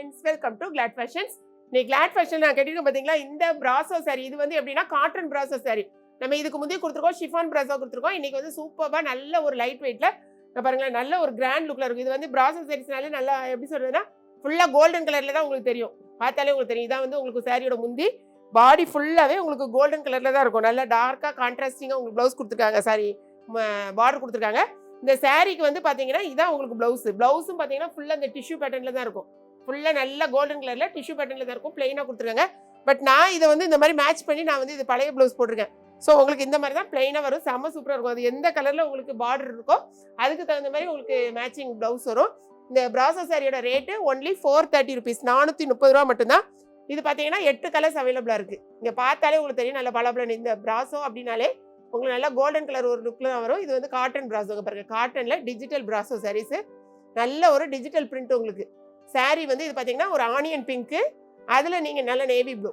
friends, welcome to Glad Fashions. நீ Glad Fashion நான் கேட்டிருக்கேன் பாத்தீங்களா, இந்த பிராசோ saree இது வந்து எப்படின்னா காட்டன் பிராசோ saree. நம்ம இதுக்கு முந்தைய கொடுத்துருக்கோம், ஷிஃபான் பிராசோ கொடுத்துருக்கோம். இன்னைக்கு வந்து சூப்பர்பா நல்ல ஒரு லைட் வெயிட்ல பாருங்களேன், நல்ல ஒரு கிராண்ட் லுக்ல இருக்கும். இது வந்து பிராசோ சாரீஸ்னாலே நல்லா எப்படி சொல்றதுன்னா ஃபுல்லா கோல்டன் கலர்ல தான் உங்களுக்கு தெரியும். பார்த்தாலே உங்களுக்கு தெரியும். இதான் வந்து உங்களுக்கு சாரியோட முந்தி, பாடி ஃபுல்லாவே உங்களுக்கு கோல்டன் கலர்ல தான் இருக்கும். நல்லா டார்க்கா கான்ட்ராஸ்டிங்கா உங்களுக்கு ப்ளவுஸ் கொடுத்துருக்காங்க, சாரி பார்டர் கொடுத்துருக்காங்க. இந்த சாரீக்கு வந்து பாத்தீங்கன்னா இதான் உங்களுக்கு பிளவுஸும் பாத்தீங்கன்னா ஃபுல்லா இந்த டிஷ்யூ பேட்டர்ன்ல தான் இருக்கும். ஃபுல்லா நல்ல கோல்டன் கலர்ல டிஷ்யூ பேட்டர்ன்ல தான் இருக்கும். பிளைனா கொடுத்துருக்காங்க. பட் நான் இதை வந்து இந்த மாதிரி மேட்ச் பண்ணி நான் வந்து இது பழைய பிளவுஸ் போட்டிருக்கேன். ஸோ உங்களுக்கு இந்த மாதிரி தான் பிளைனா வரும். செம்ம சூப்பராக இருக்கும். அது எந்த கலர்ல உங்களுக்கு பார்டர் இருக்கோ அதுக்கு தகுந்த மாதிரி உங்களுக்கு மேட்சிங் பிளவுஸ் வரும். இந்த பிராசோ சாரியோட ரேட்டு ஒன்லி 430 ருபீஸ், 430 ரூபா மட்டும்தான். இது பார்த்தீங்கன்னா 8 கலர்ஸ் அவைலபிளாக இருக்கு. இங்கே பார்த்தாலே உங்களுக்கு தெரியும் நல்ல பளபளன்னு. இந்த பிராசோ அப்படின்னாலே உங்களுக்கு நல்லா கோல்டன் கலர் ஒரு லுக்கில் தான் வரும். இது வந்து காட்டன் பிராசோ பாருங்க, காட்டன்ல டிஜிட்டல் பிராசோ சாரீஸ், நல்ல ஒரு டிஜிட்டல் பிரிண்ட் உங்களுக்கு. சாரீ வந்து இது பார்த்தீங்கன்னா ஒரு ஆனியன் பிங்க்கு, அதில் நீங்கள் நல்ல நேவி ப்ளூ.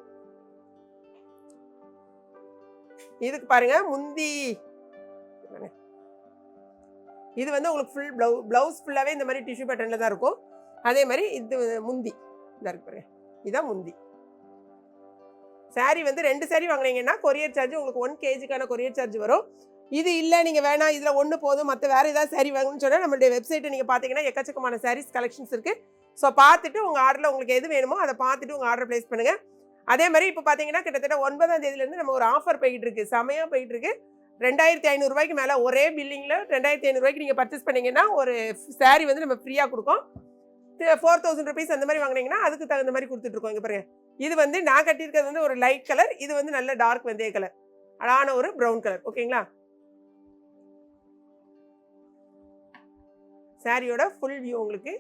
இதுக்கு பாருங்க முந்தி, இது வந்து உங்களுக்கு ஃபுல் பிளவுஸ் ஃபுல்லாகவே இந்த மாதிரி டிஷ்யூ பேட்டர்னில் தான் இருக்கும். அதே மாதிரி இது முந்தி இதாக இருக்கு பாருங்க, இதுதான் முந்தி. சாரீ வந்து 2 சாரீ வாங்கினீங்கன்னா கொரியர் சார்ஜ் உங்களுக்கு 1 kgக்கான கொரியர் சார்ஜ் வரும். இது இல்லை நீங்கள் வேணாம் இதில் ஒன்று போதும் மற்ற வேறு ஏதாவது சாரீ வாங்கணும்னு சொன்னால் நம்மளுடைய வெப்சைட்டை நீங்கள் பார்த்தீங்கன்னா எக்கச்சக்கமான சாரீஸ் கலெக்ஷன்ஸ் இருக்குது. ஸோ பார்த்துட்டு உங்கள் ஆர்டரில் உங்களுக்கு எது வேணுமோ அதை பார்த்துட்டு உங்கள் ஆர்டர் ப்ளேஸ் பண்ணுங்கள். அதே மாதிரி இப்போ பார்த்தீங்கன்னா கிட்டத்தட்ட 9ஆம் தேதியிலேருந்து நம்ம ஒரு ஆஃபர் போயிட்டு இருக்கு, செமையாக போயிட்டு இருக்கு. 2500 ரூபாய்க்கு மேலே ஒரே பில்லிங்கில் 2500 ரூபாய்க்கு நீங்கள் பர்ச்சேஸ் பண்ணிங்கன்னா ஒரு சாரீ வந்து நம்ம ஃப்ரீயாக கொடுக்கும். 4000 ருபீஸ் அந்த மாதிரி வாங்கினீங்கன்னா அதுக்கு தகுந்த மாதிரி கொடுத்துட்ருக்கோம். இங்கே பாருங்க, இது வந்து நான் கட்டியிருக்கிறது வந்து ஒரு லைட் கலர், இது வந்து நல்ல டார்க் வெந்தய கலர், அழகான ஒரு ப்ரௌன் கலர். ஓகேங்களா, சாரியோட ஃபுல் வியூ உங்களுக்கு.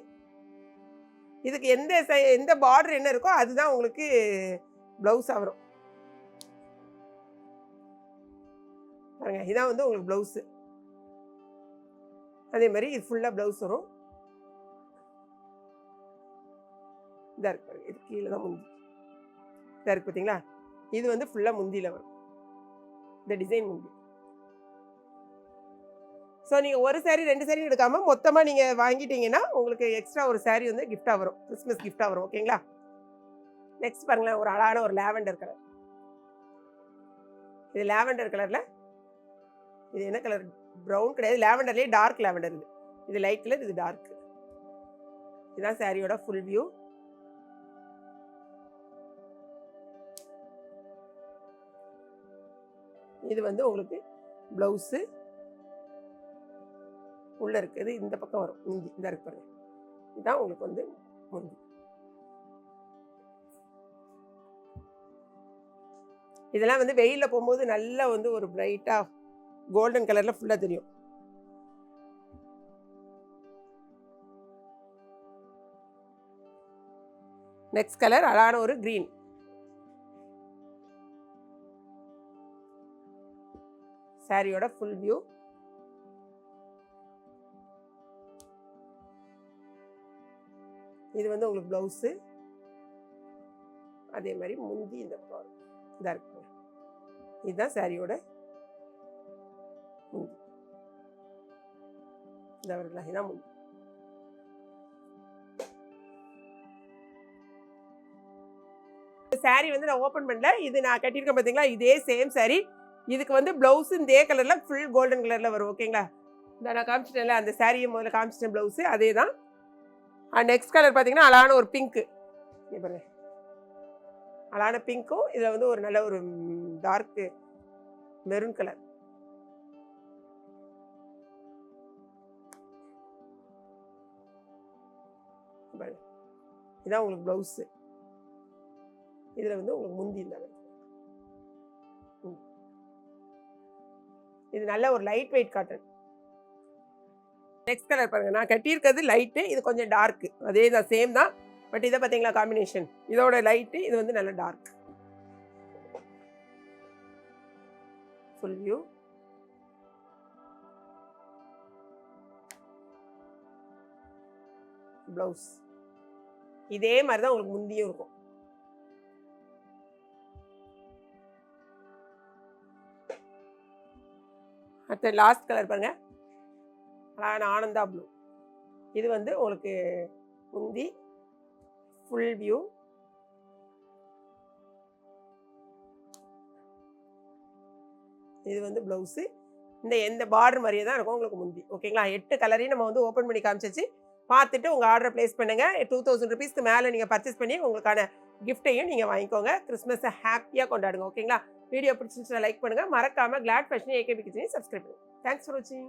இதுக்கு எந்த பார்டர் என்ன இருக்கோ அதுதான் உங்களுக்கு பிளவுஸாக வரும். பாருங்க, இதான் வந்து உங்களுக்கு பிளவுஸு. அதே மாதிரி இது ஃபுல்லாக பிளவுஸ் வரும். இதாக இருக்கு பாருங்க, இது கீழே தான் முந்தி இதாக இருக்கு பார்த்தீங்களா. இது வந்து ஃபுல்லாக முந்தியில் வரும், இந்த டிசைன் முந்தி. ஸோ நீங்கள் ஒரு சாரீ 2 சாரீ எடுக்காமல் மொத்தமாக நீங்கள் வாங்கிட்டீங்கன்னா உங்களுக்கு எக்ஸ்ட்ரா ஒரு சாரீ வந்து கிஃப்டாக வரும், கிறிஸ்மஸ் கிஃப்டாக வரும். ஓகேங்களா, நெக்ஸ்ட் பாருங்களேன், ஒரு அழகான ஒரு லாவெண்டர் கலர். இது லாவெண்டர் கலரில், இது என்ன கலர், ப்ரௌன் கிடையாது, லாவெண்டர்லேயே டார்க் லாவெண்டர். இது லைட் கலர், இது டார்க். இதுதான் சாரியோட ஃபுல் வியூ. இது வந்து உங்களுக்கு பிளவுஸு உள்ள இருக்குது, இந்த பக்கம் வரும் முந்தி. இந்த இருக்கு பாருங்க, இதுதான் உங்களுக்கு வந்து முந்தி. இதெல்லாம் வந்து வெயிலில் போகும்போது நல்லா வந்து ஒரு பிரைட்டாக கோல்டன் கலரில் ஃபுல்லாக தெரியும். நெக்ஸ்ட் கலர் அழகான ஒரு கிரீன். சாரியோட ஃபுல் வியூ. இது வந்து உங்களுக்கு பிளவுஸு, அதே மாதிரி முந்தி இந்த இதாக இருக்கு. இதுதான் சாரியோட முந்தி. இதான் முந்தி. சாரி வந்து நான் ஓப்பன் பண்ணல, இது நான் கட்டியிருக்கேன் பார்த்தீங்களா, இதே சேம் சாரி. இதுக்கு வந்து பிளவுஸு இதே கலரில் ஃபுல் கோல்டன் கலரில் வரும். ஓகேங்களா, இந்த நான் காமிச்சிட்டேன்ல அந்த சாரியை முதல்ல காமிச்சிட்டேன், பிளவுஸு அதே தான். நெக்ஸ்ட் கலர் பார்த்தீங்கன்னா அழகான ஒரு பிங்க்கு. பாருங்க, அழகான பிங்க்கும் இதில் வந்து ஒரு நல்ல ஒரு டார்க்கு மெரூன் கலர். இதான் உங்களுக்கு பிளவுஸு. இதில் வந்து உங்களுக்கு முந்தி இருந்தாங்க. இது நல்ல ஒரு light weight cotton. Next colour பாருங்க, நான் கட்டியிருக்கிறது லைட்டு, இது கொஞ்சம் டார்க்கு. அதே தான், சேம் தான். பட் இதை பார்த்தீங்களா காம்பினேஷன், இதோட லைட்டு, இது வந்து நல்ல டார்க். Full view. பிளவுஸ் இதே மாதிரி தான் உங்களுக்கு முந்தியும் இருக்கும். அடுத்த லாஸ்ட் கலர் பாருங்க, அழகான ஆனந்தா ப்ளூ. இது வந்து உங்களுக்கு முந்தி, ஃபுல் வியூ. இது வந்து ப்ளவுஸு. எந்த பார்டர் மாதிரியே தான் இருக்கும் உங்களுக்கு முந்தி. ஓகேங்களா? 8 கலரையும் நம்ம வந்து ஓப்பன் பண்ணி காமிச்சாச்சு. பார்த்துட்டு உங்கள் ஆர்டரை ப்ளேஸ் பண்ணுங்கள். 2000 ருபீஸ்க்கு மேலே நீங்கள் பர்ச்சேஸ் பண்ணி உங்களுக்கான கிஃப்ட்டையும் நீங்கள் வாங்கிக்கோங்க. கிறிஸ்மஸை ஹாப்பியாக கொண்டாடுங்க. ஓகேங்களா? வீடியோ பிடிச்சிருந்துச்சுன்னா லைக் பண்ணுங்கள். மறக்காமல் கிளாட் ஃபேஷன் ஏகேபி கிச்சனையும் சப்ஸ்கிரைப் பண்ணுங்கள். தேங்க்ஸ் ஃபார் வாட்சிங்.